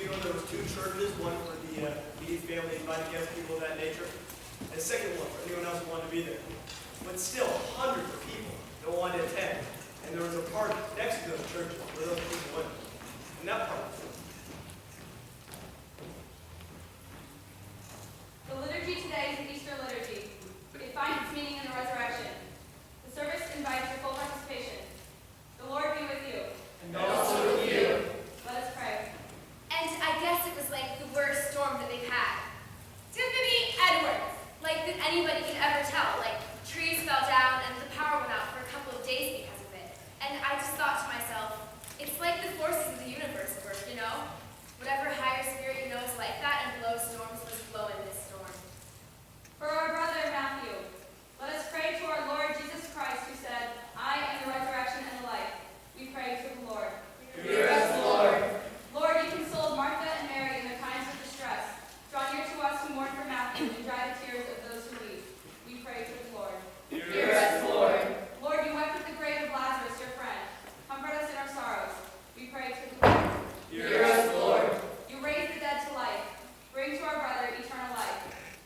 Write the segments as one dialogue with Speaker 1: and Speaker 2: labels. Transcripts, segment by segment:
Speaker 1: ago, there was 2 churches, one for the immediate family, invited guests, people of that nature, and a second one for anyone else who wanted to be there. But still, hundreds of people that wanted to attend. And there was a part next to those churches where those people went. And that part.
Speaker 2: The liturgy today is the Easter liturgy. It finds its meaning in the resurrection. The service invites your full participation. The Lord be with you.
Speaker 3: And also with you.
Speaker 2: Let us pray.
Speaker 4: And I guess it was like the worst storm that they've had. Tiffany Edwards, like that anybody can ever tell. Like trees fell down and the power went out for a couple of days because of it. And I just thought to myself, it's like the forces of the universe work, you know? Whatever higher spirit you know is like that and blows storms must blow in this storm.
Speaker 2: For our brother Matthew, let us pray to our Lord Jesus Christ, who said, I am the resurrection and the life. We pray to the Lord.
Speaker 3: Hear us, Lord.
Speaker 2: Lord, you consoled Martha and Mary in their times of distress. Draw near to us who mourn for Matthew and dry the tears of those who weep. We pray to the Lord.
Speaker 3: Hear us, Lord.
Speaker 2: Lord, you wept at the grave of Lazarus, your friend. Comfort us in our sorrows. We pray to the Lord.
Speaker 3: Hear us, Lord.
Speaker 2: You raised the dead to life. Bring to our brother eternal life.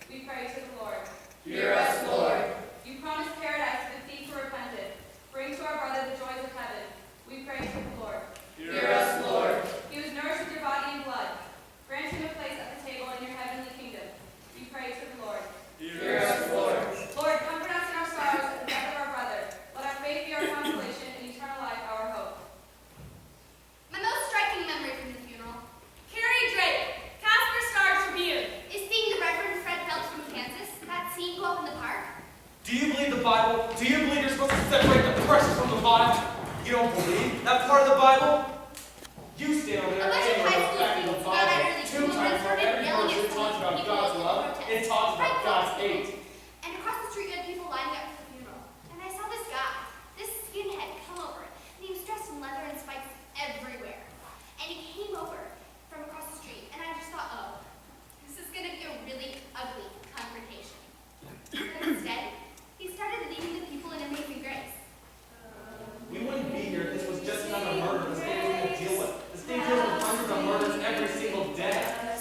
Speaker 2: We pray to the Lord.
Speaker 3: Hear us, Lord.
Speaker 2: You promised paradise to the thief who repented. Bring to our brother the joys of heaven. We pray to the Lord.
Speaker 3: Hear us, Lord.
Speaker 2: He was nourished with your body and blood. Grant him a place at the table in your heavenly kingdom. We pray to the Lord.
Speaker 3: Hear us, Lord.
Speaker 2: Lord, comfort us in our sorrows at the death of our brother. Let our faith be our consolation and eternal life our hope.
Speaker 4: My most striking memory from the funeral, Carrie Drake, Casper Star Tribune, is seeing the Reverend Fred Phelps from Kansas, that scene go up in the park.
Speaker 5: Do you believe the Bible? Do you believe you're supposed to separate the precious from the vile? You don't believe that part of the Bible? You stay over
Speaker 4: A
Speaker 5: there
Speaker 4: bunch of
Speaker 5: and
Speaker 4: high
Speaker 5: look
Speaker 4: school
Speaker 5: back in the
Speaker 4: students got
Speaker 5: Bible.
Speaker 4: out early
Speaker 5: 2 times for every verse it talks about God's love, it talks about God's hate.
Speaker 4: And across the street, you had people lining up for the funeral. And I saw this guy, this skinhead, come over. And he was dressed in leather and spikes everywhere. And he came over from across the street. And I just thought, oh, this is going to be a really ugly confrontation. But instead, he started leading the people in amazing grace.
Speaker 5: We wouldn't be here if this was just another murder the state was going to deal with. The state deals with hundreds of murders every single day.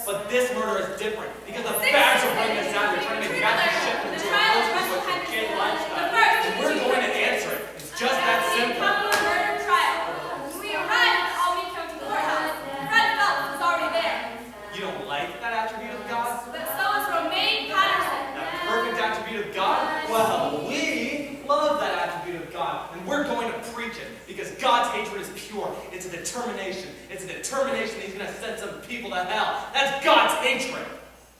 Speaker 5: But this murder is different because the facts are bringing us down. You're trying to make Matthew shift into a post-Christian kid lifestyle. And we're going to answer it. It's just that simple.
Speaker 2: Murder trial. When we arrived at the Albany County Courthouse, Fred Phelps was already there.
Speaker 5: You don't like that attribute of God?
Speaker 2: But so is Romaine Patterson.
Speaker 5: That perfect attribute of God? Well, we love that attribute of God, and we're going to preach it because God's hatred is pure. It's a determination. It's a determination that He's going to send some people to hell. That's God's hatred.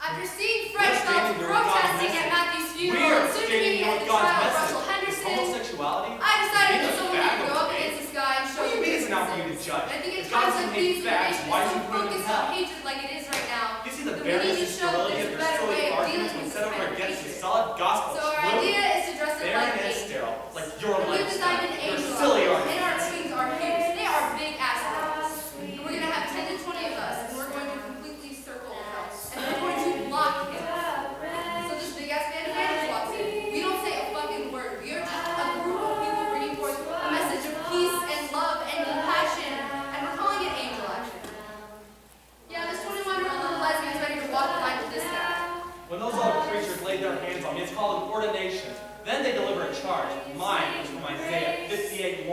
Speaker 4: After seeing Fred
Speaker 5: We're
Speaker 4: Phelps
Speaker 5: standing here with God's
Speaker 4: protesting at
Speaker 5: message.
Speaker 4: Matthew's funeral
Speaker 5: We're
Speaker 4: and soon
Speaker 5: standing
Speaker 4: meeting
Speaker 5: here
Speaker 4: at
Speaker 5: with
Speaker 4: the
Speaker 5: God's
Speaker 4: trial of
Speaker 5: message.
Speaker 4: Russell
Speaker 5: Is
Speaker 4: Henderson,
Speaker 5: homosexuality?
Speaker 4: I decided
Speaker 5: being
Speaker 4: that
Speaker 5: a
Speaker 4: someone
Speaker 5: fag
Speaker 4: needed to go up
Speaker 5: okay?
Speaker 4: against this guy and show
Speaker 5: What do you
Speaker 4: him
Speaker 5: mean
Speaker 4: his
Speaker 5: it's not for you to
Speaker 4: innocence.
Speaker 5: judge?
Speaker 4: And I think
Speaker 5: If
Speaker 4: at
Speaker 5: God
Speaker 4: times
Speaker 5: doesn't
Speaker 4: like
Speaker 5: hate
Speaker 4: these, the
Speaker 5: fags,
Speaker 4: nation
Speaker 5: why
Speaker 4: is
Speaker 5: is
Speaker 4: so
Speaker 5: He putting him in
Speaker 4: focused
Speaker 5: hell?
Speaker 4: on hatred like it is right now.
Speaker 5: You see the
Speaker 4: that we need
Speaker 5: barrenness
Speaker 4: to
Speaker 5: and
Speaker 4: show that
Speaker 5: sterility
Speaker 4: there's
Speaker 5: of
Speaker 4: a
Speaker 5: their
Speaker 4: better
Speaker 5: silly
Speaker 4: way of
Speaker 5: arguments
Speaker 4: dealing
Speaker 5: when
Speaker 4: with
Speaker 5: set
Speaker 4: this
Speaker 5: over
Speaker 4: kind of
Speaker 5: against the
Speaker 4: hatred.
Speaker 5: solid gospel
Speaker 4: So
Speaker 5: of
Speaker 4: our
Speaker 5: truth.
Speaker 4: idea is to dress it
Speaker 5: Barren
Speaker 4: like
Speaker 5: and
Speaker 4: hate.
Speaker 5: sterile, like your
Speaker 4: We've
Speaker 5: lifestyle.
Speaker 4: designed an
Speaker 5: Your
Speaker 4: angel
Speaker 5: silly
Speaker 4: and
Speaker 5: arguments.
Speaker 4: our twins are huge. They are big assholes. And we're going to have 10 to 20 of us, and we're going to completely circle him. And we're going to block him. So this big ass band of angels walks in. We don't say a fucking word. We are just a group of people bringing forth a message of peace and love and compassion. And we're calling it angel action. Yeah, this 21-year-old little lesbian's ready to walk the line with this guy.
Speaker 5: When those old preachers laid their hands on me, it's called an ordination. Then they deliver a charge. Mine was from Isaiah 58:1.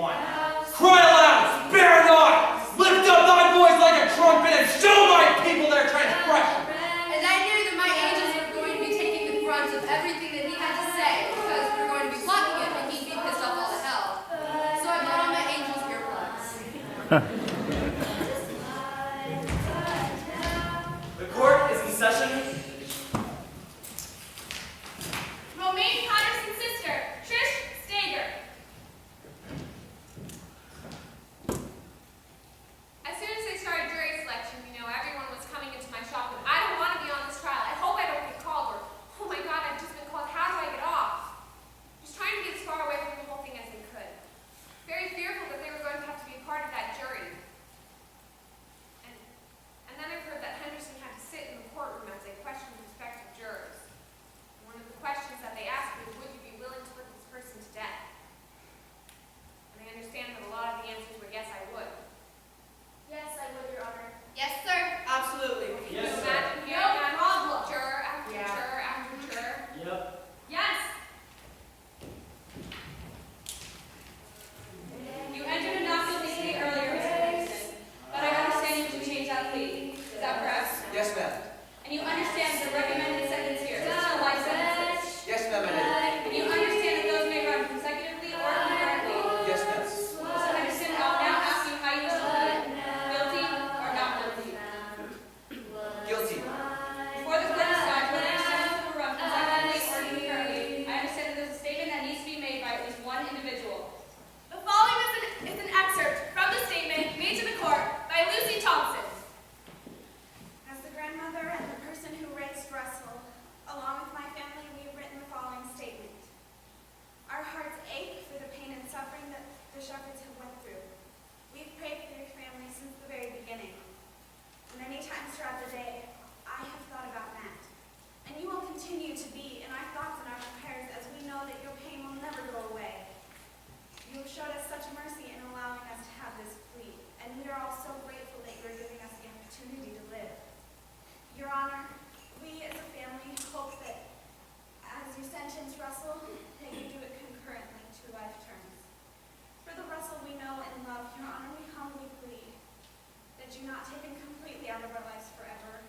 Speaker 6: taken completely out of our lives forever.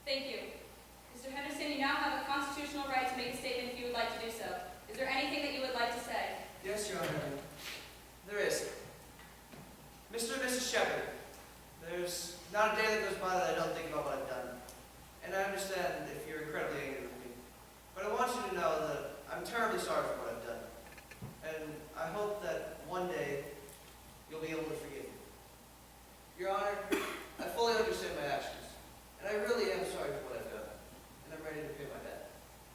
Speaker 2: Thank you. Mr. Henderson, you now have a constitutional right to make a statement if you would like to do so. Is there anything that you would like to say?
Speaker 1: Yes, Your Honor. There is. Mr. and Mrs. Shepard, there's not a day that goes by that I don't think about what I've done. And I understand if you're incredibly angry with me. But I want you to know that I'm terribly sorry for what I've done. And I hope that one day you'll be able to forgive me. Your Honor, I fully understand my actions. And I really am sorry for what I've done. And I'm ready to pay my debt.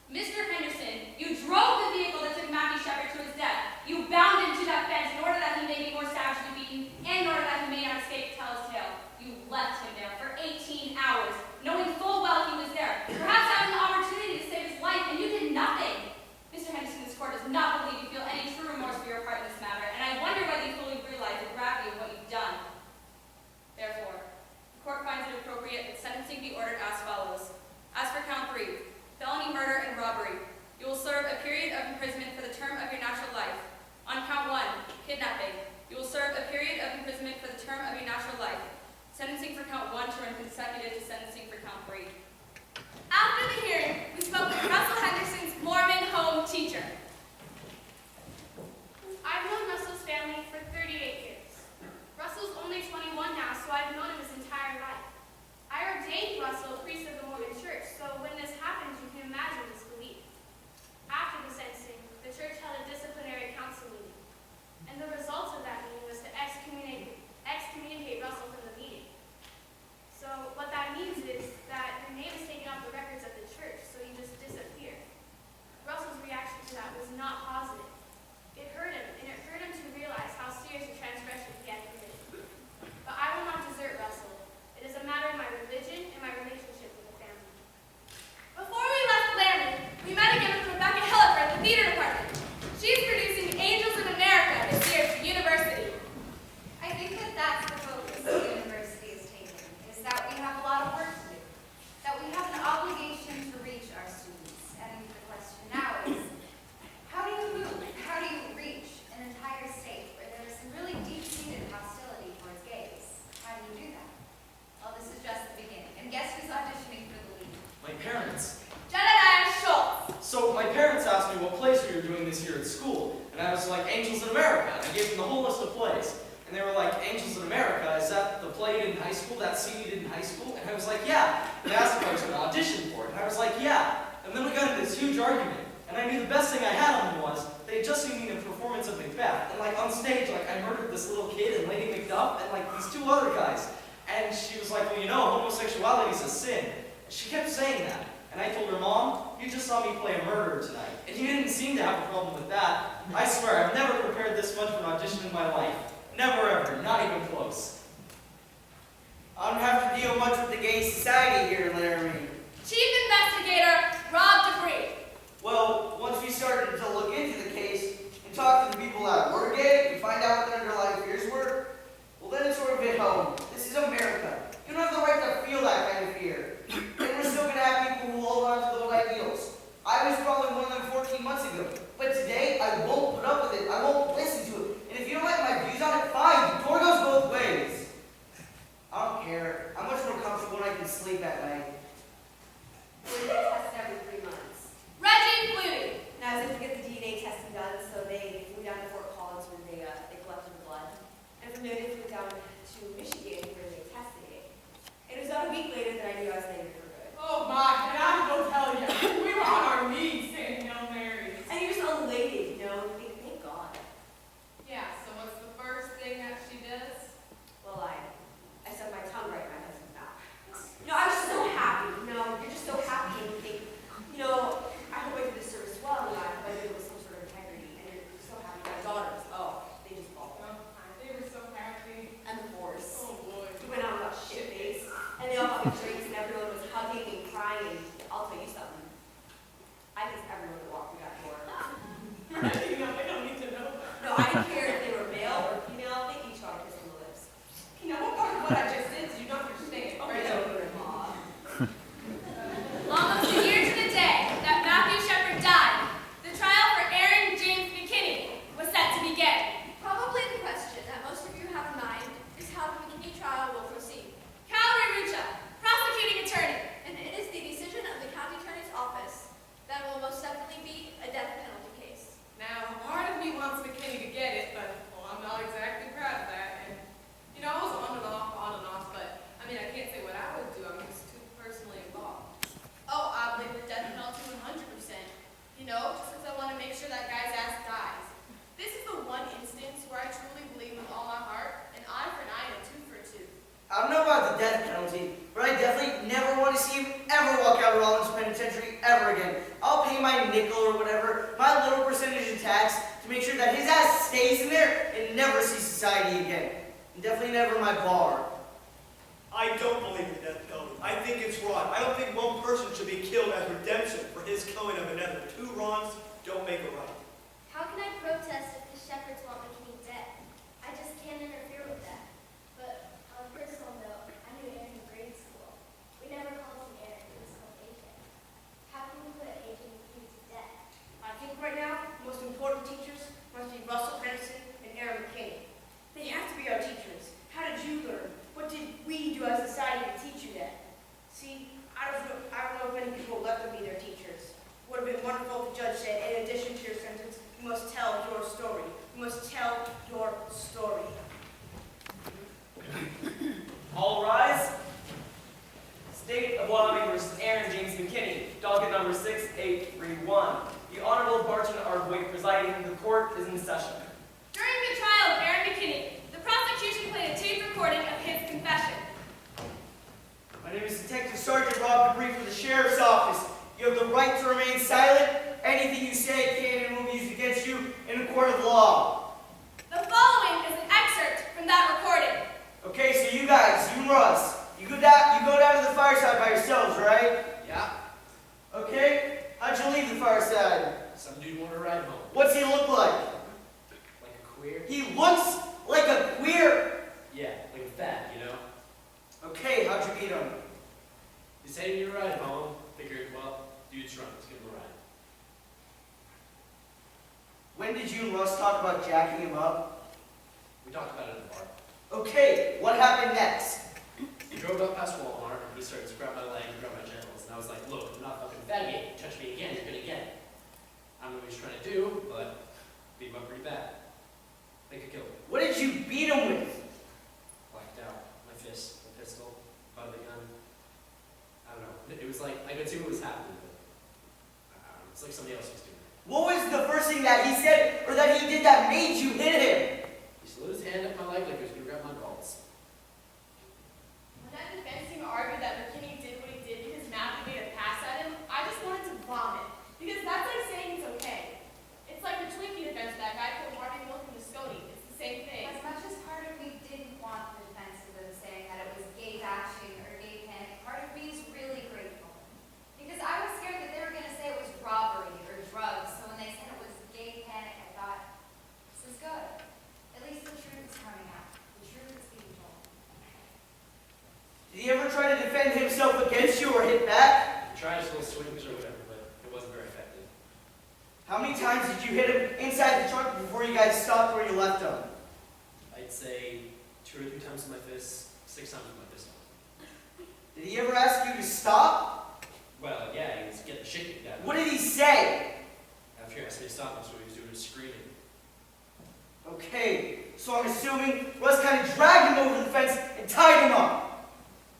Speaker 2: Mr. Henderson, you drove the vehicle that took Matthew Shepard to his death. You bound him to that fence in order that he may be more savagely beaten and in order that he may not escape to tell his tale. You left him there for 18 hours, knowing full well he was there, perhaps having the opportunity to save his life, and you did nothing. Mr. Henderson, this court does not believe you feel any true remorse for your part in this matter, and I wonder whether you fully realize the gravity of what you've done. Therefore, the court finds it appropriate that sentencing be ordered as follows. As for count 3, felony murder and robbery, you will serve a period of imprisonment for the term of your natural life. On count 1, kidnapping, you will serve a period of imprisonment for the term of your natural life. Sentencing for count 1 to run consecutive to sentencing for count 3.
Speaker 6: After the hearing, we spoke with Russell Henderson's Mormon home teacher. I've known Russell's family for 38 years. Russell's only 21 now, so I've known him his entire life. I ordained Russell a priest of the Mormon church, so when this happened, you can imagine his belief. After the sentencing, the church held a disciplinary council meeting, and the result of that meeting was to excommunicate Russell from the meeting. So what that means is that your name is taken off the records of the church, so you just disappear. Russell's reaction to that was not positive. It hurt him, and it hurt him to realize how serious a transgression he had committed. But I will not desert Russell. It is a matter of my religion and my relationship with the family. Before we left Laramie, we met again with Rebecca Hillipper at the theater department. She's producing Angels in America this year at the university.
Speaker 4: I think that that's the focus the university is taking, is that we have a lot of work to do, that we have an obligation to reach our students. And the question now is, how do you move? How do you reach an entire state where there is some really deep-seated hostility towards gays? How do you do that? Well, this is just the beginning. And guess who's auditioning for the lead?
Speaker 5: My parents.
Speaker 6: Jedediah Schultz.
Speaker 5: So my parents asked me what plays we were doing this year at school, and I was like, Angels in America. And I gave them the whole list of plays. And they were like, Angels in America, is that the play you did in high school, that scene you did in high school? And I was like, yeah. And they asked if I was going to audition for it, and I was like, yeah. And then we got into this huge argument, and I knew the best thing I had on them was, they had just seen me in a performance of Macbeth, and like on stage, like I murdered this little kid and Lady Macduff, and like these 2 other guys. And she was like, well, you know, homosexuality is a sin. And she kept saying that. And I told her, Mom, you just saw me play a murderer tonight. And you didn't seem to have a problem with that. I swear, I've never prepared this much for an audition in my life. Never ever, not even close.
Speaker 7: I don't have to deal much with the gay society here in Laramie.
Speaker 6: Chief Investigator Rob Dupree.
Speaker 7: Well, once we started to look into the case and talk to the people that were gay and find out what their underlying fears were, well then it sort of hit home. This is America. You don't have the right to feel that kind of fear. And we're still going to have people who hold on to the old ideals. I was probably one of them 14 months ago. But today, I won't put up with it. I won't listen to it. And if you don't like my views on it, fine. The door goes both ways. I don't care. I'm much more comfortable when I can sleep at night.
Speaker 8: We get tested every 3 months.
Speaker 6: Reggie Flutie.
Speaker 8: Now, as if to get the DNA testing done, so they flew down to Fort Collins where they collected the blood. And from there, they flew down to Michigan where they tested it. It was about a week later that I knew I was negative for good.
Speaker 3: Oh my, and I will tell you, we were on our knees saying Hail Marys.
Speaker 8: And he was elated, you know, thank God.
Speaker 3: Yeah, so what's the first thing that she does?
Speaker 8: Well, I stuck my tongue right in my husband's mouth. You know, I was just so happy, you know, you're just so happy and you think, you know, I hope I did this service well, you know, I hope I did it with some sort of integrity, and you're so happy. My daughters, oh, they just bawled.
Speaker 3: They were so happy.
Speaker 8: And the force.
Speaker 3: Oh boy.
Speaker 8: We went out and got shit-faced, and they all got drinks, and everyone was hugging and crying.
Speaker 7: I don't know about the death penalty, but I definitely never want to see him ever walk out of Rollins Penitentiary ever again. I'll pay my nickel or whatever, my little percentage of tax, to make sure that his ass stays in there and never sees society again. And definitely never my bar.
Speaker 1: I don't believe in the death penalty. I think it's wrong. I don't think one person should be killed as redemption for his killing of another. Two wrongs don't make a right.
Speaker 9: How can I protest if the shepherds want McKinney dead? I just can't interfere with that. But on a personal note, I knew Aaron in grade school. We never called him Aaron, he was called AJ. How can we put AJ McKinney to death?
Speaker 8: I think right now, the most important teachers must be Russell Henderson and Aaron McKinney. They have to be our teachers. How did you learn? What did we do as a society to teach you that? See, I don't know if many people will let them be their teachers. It would have been wonderful if the judge said, in addition to your sentence, you must tell your story. You must tell your story.
Speaker 5: All rise. State of Wyoming versus Aaron James McKinney, docket number 6831. The Honorable Barton Argway presiding. The court is in session.
Speaker 2: During the trial of Aaron McKinney, the prosecution played a tape recording of his confession.
Speaker 7: My name is Detective Sergeant Rob Debris from the Sheriff's Office. You have the right to remain silent. Anything you say can and will be used against you in a court of law.
Speaker 2: The following is an excerpt from that recording.
Speaker 7: Okay, so you guys, you and Russ, you go down to the fireside by yourselves, right?
Speaker 5: Yeah.
Speaker 7: Okay. How'd you leave the fireside?
Speaker 5: Some dude wanted to ride home.
Speaker 7: What's he look like?
Speaker 5: Like a queer?
Speaker 7: He looks like a queer.
Speaker 5: Yeah, like a fat, you know?
Speaker 7: Okay, how'd you meet him?
Speaker 5: He said he needed a ride home. Figured, well, dude's drunk, let's give him a ride.
Speaker 7: When did you and Russ talk about jacking him up?
Speaker 5: We talked about it in the bar.
Speaker 7: Okay, what happened next?
Speaker 5: He drove up past Walmart and he started to grab my leg and grab my genitals. And I was like, look, I'm not fucking faggot. You touch me again, you're gonna get it. I don't know what he's trying to do, but beat him up pretty bad. They could kill him.
Speaker 7: What did you beat him with?
Speaker 5: Blacked out. My fist, my pistol, butt of the gun. I don't know. It was like, I could see what was happening, but I don't know. It's like somebody else was doing it.
Speaker 7: What was the first thing that he said or that he did that made you hit him?
Speaker 5: He slid his hand up my leg like he was gonna grab my balls.
Speaker 3: When that defense team argued that McKinney did what he did because Matthew made a pass at him, I just wanted to vomit. Because that's like saying it's okay. It's like the Twinkie defense that guy put Marty Milk in the Scotty. It's the same thing.
Speaker 4: As much as part of me didn't want the defense of them saying that it was gay bashing or gay panic, part of me is really grateful. Because I was scared that they were going to say it was robbery or drugs, so when they said it was gay panic, I thought, this is good. At least the truth is coming out. The truth is being told.
Speaker 7: Did he ever try to defend himself against you or hit back?
Speaker 5: He tried his little swings or whatever, but it wasn't very effective.
Speaker 7: How many times did you hit him inside the truck before you guys stopped where you left him?
Speaker 5: I'd say 2 or 3 times with my fists, 6 times with my pistol.
Speaker 7: Did he ever ask you to stop?
Speaker 5: Well, yeah, he was getting the shit kicked out of him.
Speaker 7: What did he say?
Speaker 5: After he asked me to stop, that's what he was doing, screaming.
Speaker 7: Okay, so I'm assuming Russ kind of dragged him over the fence and tied him up.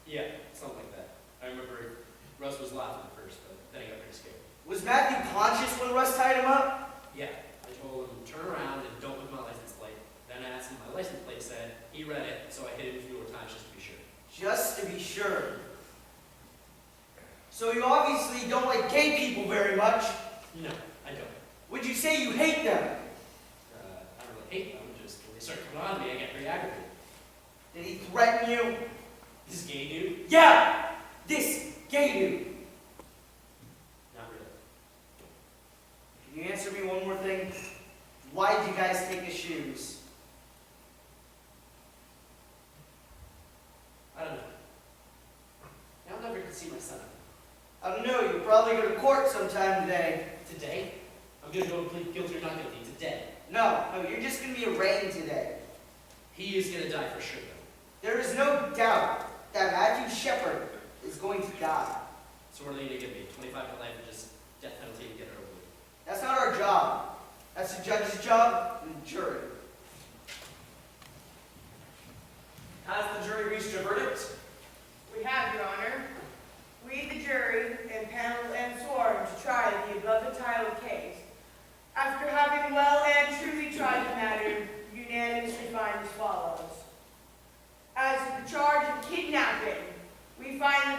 Speaker 5: Yeah, something like that. I remember Russ was laughing at first, but then he got pretty scared.
Speaker 7: Was Matthew conscious when Russ tied him up?
Speaker 5: Yeah, I told him, turn around and don't look at my license plate. Then I asked him what my license plate said. He read it, so I hit him a few more times just to be sure.
Speaker 7: Just to be sure. So you obviously don't like gay people very much.
Speaker 5: No, I don't.
Speaker 7: Would you say you hate them?
Speaker 5: I don't really hate them, just when they start coming on me, I get pretty aggravated.
Speaker 7: Did he threaten you?
Speaker 5: This gay dude?
Speaker 7: Yeah! This gay dude.
Speaker 5: Not really.
Speaker 7: Can you answer me one more thing? Why did you guys take his shoes?
Speaker 5: I don't know. I'll never get to see my son.
Speaker 7: I don't know, you'll probably go to court sometime today.
Speaker 5: Today? I'm gonna go plead guilty or not guilty today.
Speaker 7: No, you're just gonna be arraigned today.
Speaker 5: He is gonna die for sure, though.
Speaker 7: There is no doubt that Matthew Shepard is going to die.
Speaker 5: So what are they gonna give me? 25 to life or just death penalty and get it over with?
Speaker 7: That's not our job. That's the judge's job and the jury.
Speaker 10: Has the jury reached a verdict?
Speaker 3: We have, Your Honor. We, the jury, impaneled and sworn to try the above entitled case. After having well and truly tried the matter, unanimously find as follows. As to the charge of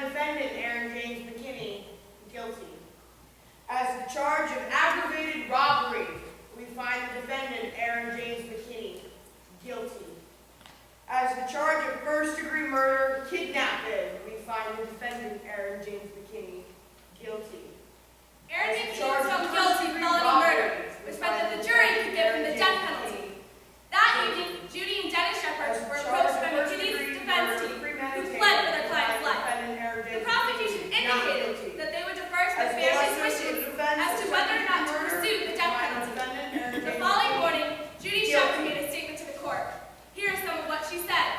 Speaker 11: defendant, Aaron James McKinney, guilty. As the charge of aggravated robbery, we find the defendant, Aaron James McKinney, guilty. As the charge of first-degree murder, kidnapping, we find the defendant, Aaron James McKinney, guilty.
Speaker 2: Aaron
Speaker 11: As the
Speaker 2: McKinney
Speaker 11: charge
Speaker 2: was
Speaker 11: of
Speaker 2: found guilty of
Speaker 11: first-degree
Speaker 2: felony
Speaker 11: robbery,
Speaker 2: murder,
Speaker 11: we
Speaker 2: which
Speaker 11: find
Speaker 2: meant that the
Speaker 11: the
Speaker 2: jury
Speaker 11: defendant,
Speaker 2: could give him
Speaker 11: Aaron
Speaker 2: the
Speaker 11: James
Speaker 2: death penalty. That evening, Judy and Dennis Shepard
Speaker 11: As the
Speaker 2: were
Speaker 11: charge
Speaker 2: approached by
Speaker 11: of
Speaker 2: McKinney's
Speaker 11: first-degree
Speaker 2: defense
Speaker 11: murder,
Speaker 2: team, who
Speaker 11: premeditated,
Speaker 2: fled for their
Speaker 11: we
Speaker 2: client's
Speaker 11: find
Speaker 2: life.
Speaker 11: defendant, Aaron
Speaker 2: The
Speaker 11: James
Speaker 2: prosecution
Speaker 11: McKinney, not
Speaker 2: indicated
Speaker 11: guilty.
Speaker 2: that they would defer to
Speaker 11: As
Speaker 2: the
Speaker 11: the
Speaker 2: family's
Speaker 11: lesser
Speaker 2: wishes
Speaker 11: defense
Speaker 2: as to
Speaker 11: of
Speaker 2: whether or not to
Speaker 11: murder,
Speaker 2: pursue the
Speaker 11: we
Speaker 2: death
Speaker 11: find
Speaker 2: penalty.
Speaker 11: defendant, Aaron
Speaker 2: The
Speaker 11: James
Speaker 2: following
Speaker 11: McKinney,
Speaker 2: morning, Judy
Speaker 11: guilty.
Speaker 2: Shepard made a statement to the court. Here is some of what she said.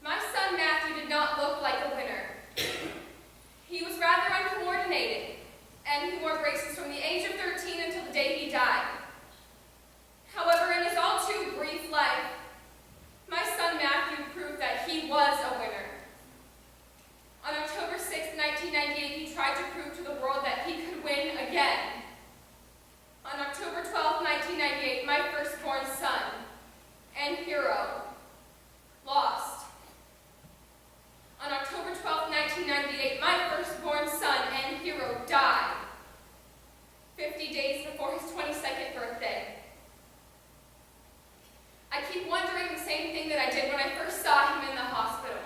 Speaker 2: My son Matthew did not look like a winner. He was rather uncoordinated, and he wore braces from the age of 13 until the day he died. However, in his all too brief life, my son Matthew proved that he was a winner. On October 6, 1998, he tried to prove to the world that he could win again. On October 12, 1998, my firstborn son and hero lost. On October 12, 1998, my firstborn son and hero died, 50 days before his 22nd birthday. I keep wondering the same thing that I did when I first saw him in the hospital.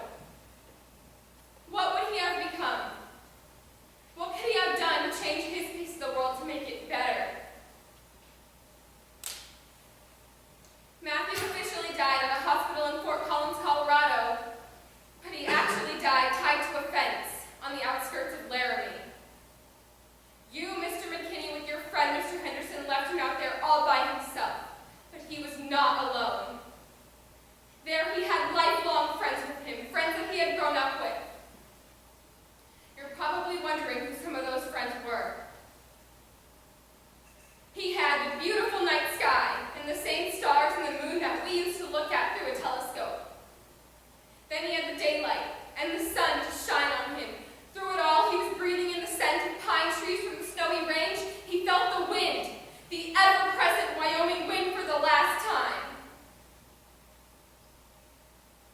Speaker 2: What would he have become? What could he have done to change his piece of the world to make it better? Matthew officially died at a hospital in Fort Collins, Colorado, but he actually died tied to a fence on the outskirts of Laramie. You, Mr. McKinney, with your friend, Mr. Henderson, left him out there all by himself, but he was not alone. There he had lifelong friends with him, friends that he had grown up with. You're probably wondering who some of those friends were. He had the beautiful night sky and the same stars and the moon that we used to look at through a telescope. Then he had the daylight and the sun to shine on him. Through it all, he was breathing in the scent of pine trees from the snowy range. He felt the wind, the ever-present Wyoming wind for the last time.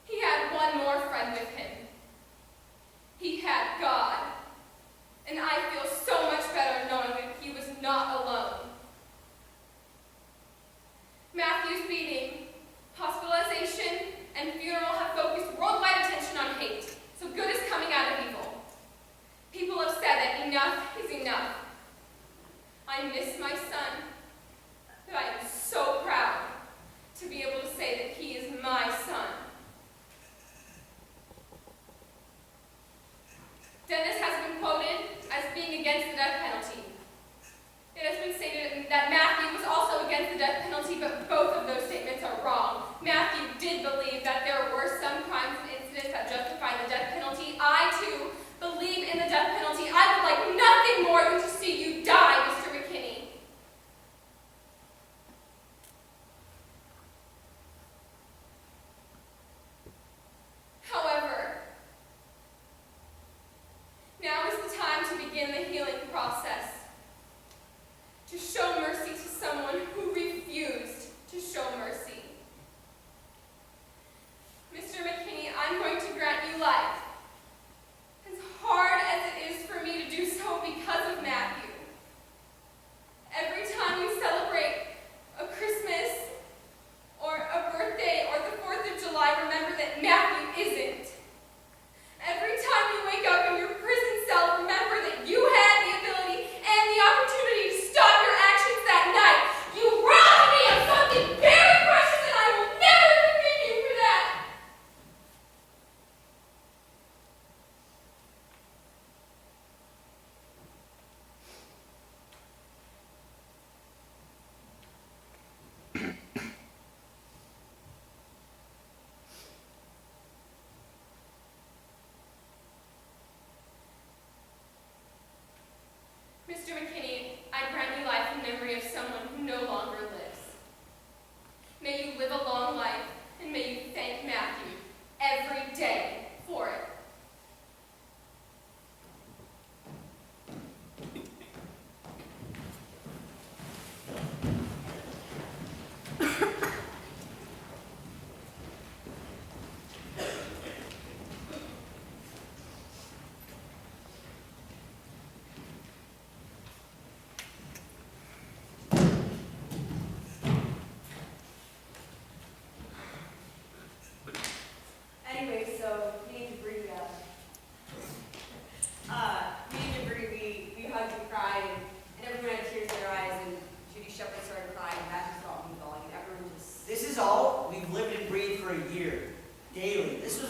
Speaker 2: He had one more friend with him. He had God. And I feel so much better knowing that he was not alone. Matthew's beating, hospitalization, and funeral have focused worldwide attention on hate, so good is coming out of evil. People have said that enough is enough. I miss my son, but I am so proud to be able to say that he is my son. Dennis has been quoted as being against the death penalty. It has been stated that Matthew was also against the death penalty, but both of those statements are wrong. Matthew did believe that there were some crimes and incidents that justified the death penalty. I, too, believe in the death penalty. I would like nothing more than to see you die, Mr. McKinney.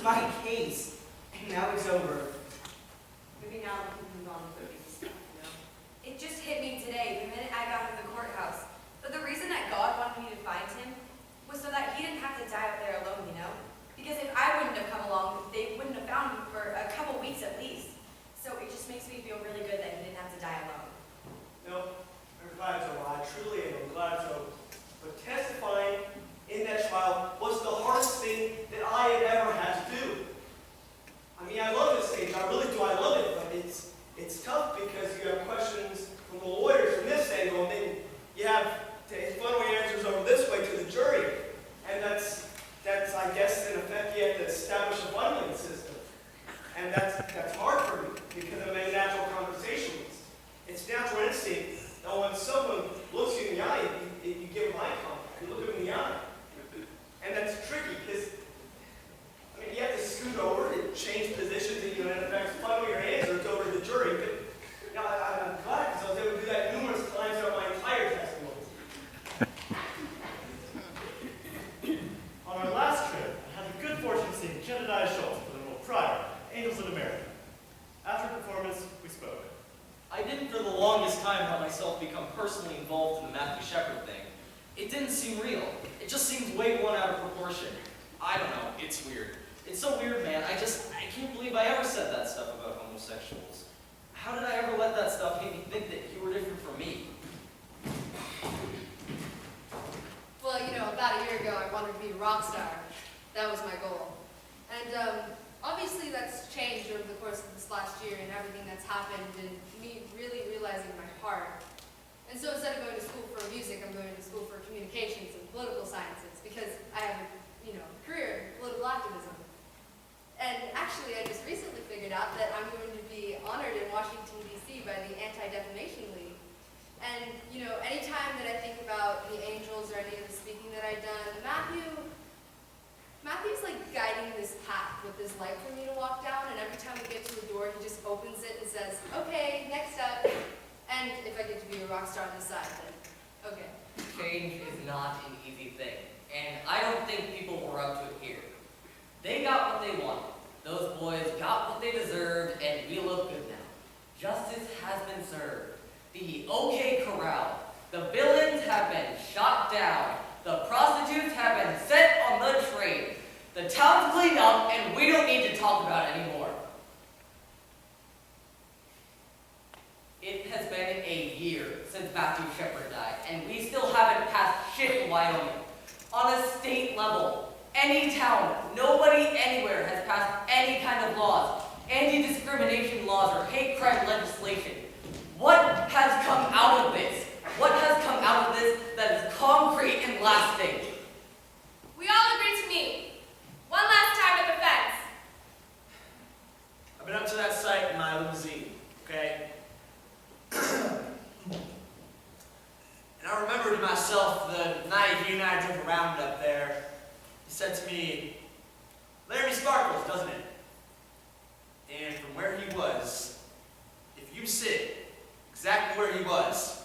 Speaker 7: was my case. And now it's over.
Speaker 8: Maybe now we can move on with the stuff, you know? It just hit me today, the minute I got to the courthouse. But the reason that God wanted me to find him was so that he didn't have to die up there alone, you know? Because if I wouldn't have come along, they wouldn't have found him for a couple weeks at least. So it just makes me feel really good that he didn't have to die alone.
Speaker 1: No, I'm glad so. I truly am. I'm glad so. But testifying in that trial was the hardest thing that I have ever had to do. I mean, I love this stage. I really do. I love it. But it's tough because you have questions from the lawyers from this angle, and then you have to funnel your answers over this way to the jury. And that's I guess, in effect, you have to establish a bundling system. And that's hard for me because I'm in natural conversations. It's natural instinct that when someone looks you in the eye, you give them eye contact. You look them in the eye. And that's tricky because, I mean, you have to scoot over to change positions and, in effect, funnel your answers over to the jury. But, you know, I'm glad because I was able to do that numerous times throughout my entire testimony.
Speaker 12: On our last trip, I had the good fortune of seeing Jedediah Schultz for the role prior, Angels in America. After performance, we spoke.
Speaker 5: I didn't for the longest time let myself become personally involved in the Matthew Shepard thing. It didn't seem real. It just seemed way blown out of proportion. I don't know, it's weird. It's so weird, man. I can't believe I ever said that stuff about homosexuals. How did I ever let that stuff make me think that you were different from me?
Speaker 4: Well, you know, about a year ago, I wanted to be a rock star. That was my goal. And obviously that's changed over the course of this last year and everything that's happened and me really realizing my heart. And so instead of going to school for music, I'm going to school for communications and political sciences because I have a, career in political activism. And actually, I just recently figured out that I'm going to be honored in Washington, D.C. by the Anti-Defamation League. And, anytime that I think about the Angels or any of the speaking that I've done, Matthew's like guiding this path with this light for me to walk down, and every time we get to a door, he just opens it and says, okay, next up. And if I get to be a rock star on this side, then okay.
Speaker 13: Change is not an easy thing, and I don't think people were up to it here. They got what they wanted. Those boys got what they deserved, and we look good now. Justice has been served. The OK Corral. The villains have been shot down. The prostitutes have been set on the train. The town's cleaned up, and we don't need to talk about it anymore. It has been a year since Matthew Shepard died, and we still haven't passed shit in Wyoming. On a state level, any town, nobody anywhere has passed any kind of laws, anti-discrimination laws or hate crime legislation. What has come out of this? What has come out of this that is concrete and lasting?
Speaker 2: We all agree to meet. One last time at the fence.
Speaker 10: I've been up to that site in my limousine, okay? And I remember to myself the night you and I drove around up there. He said to me, Laramie sparkles, doesn't it? And from where he was, if you sit exactly where he was,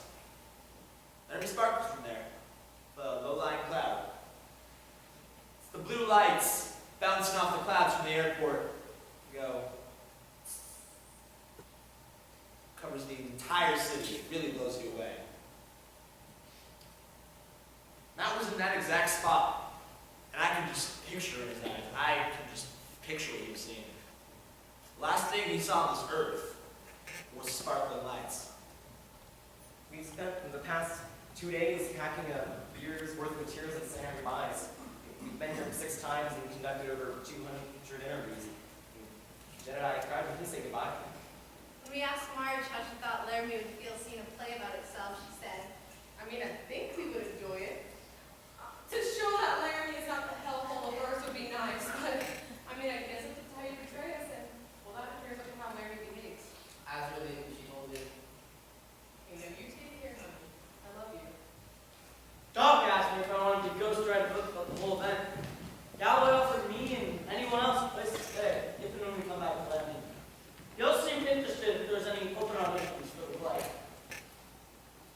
Speaker 10: Laramie sparkles from there. The low-lying cloud. It's the blue lights bouncing off the clouds from the airport. Go. Covers the entire city. It really blows you away. Matt was in that exact spot. And I can just picture in his eyes. I can just picture what he was seeing. Last thing he saw on this earth was sparkling lights.
Speaker 14: We spent the past 2 days packing a year's worth of materials and saying our goodbyes. We've been here 6 times and conducted over 200 interviews. Jedediah cried when he said goodbye.
Speaker 4: When we asked Marge how she thought Laramie would feel seeing a play about itself, she said,
Speaker 3: I think we would enjoy it. To show that Laramie is not the hellhole of Earth would be nice, but I guess if it's how you portray us, then that appears up to how Laramie behaves.
Speaker 13: As really she told you.
Speaker 3: You take care, honey. I love you.
Speaker 11: Doc asked me if I wanted to ghostwrite a book about the whole event. Galloway offered me and anyone else a place to stay, if and when we come back to Laramie. He also seemed interested if there was any open auditions for the play.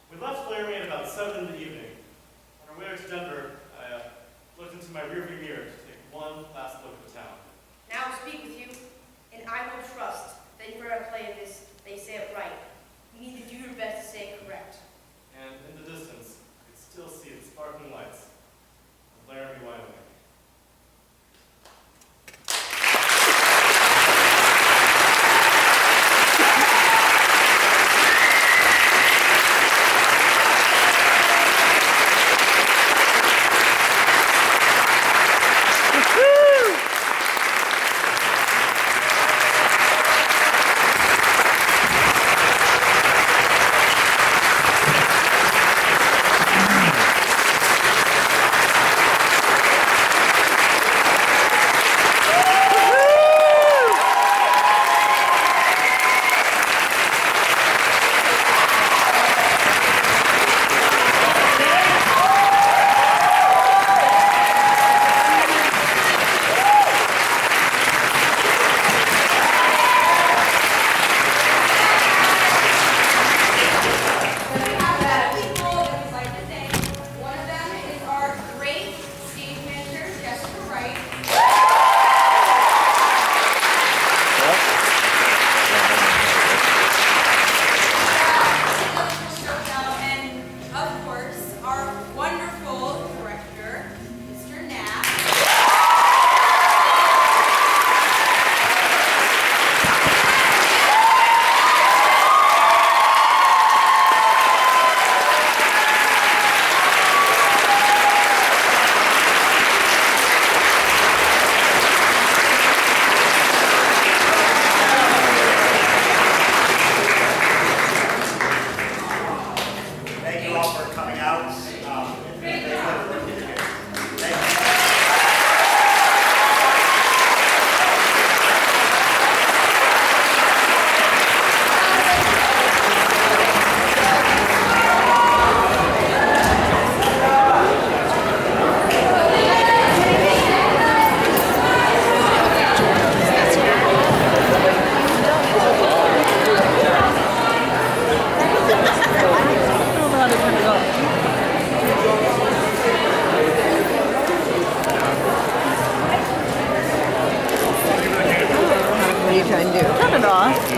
Speaker 12: We left Laramie at about 7 in the evening. On our way to Denver, I looked into my rearview mirror to take one last look at the town.
Speaker 11: Now
Speaker 15: draw.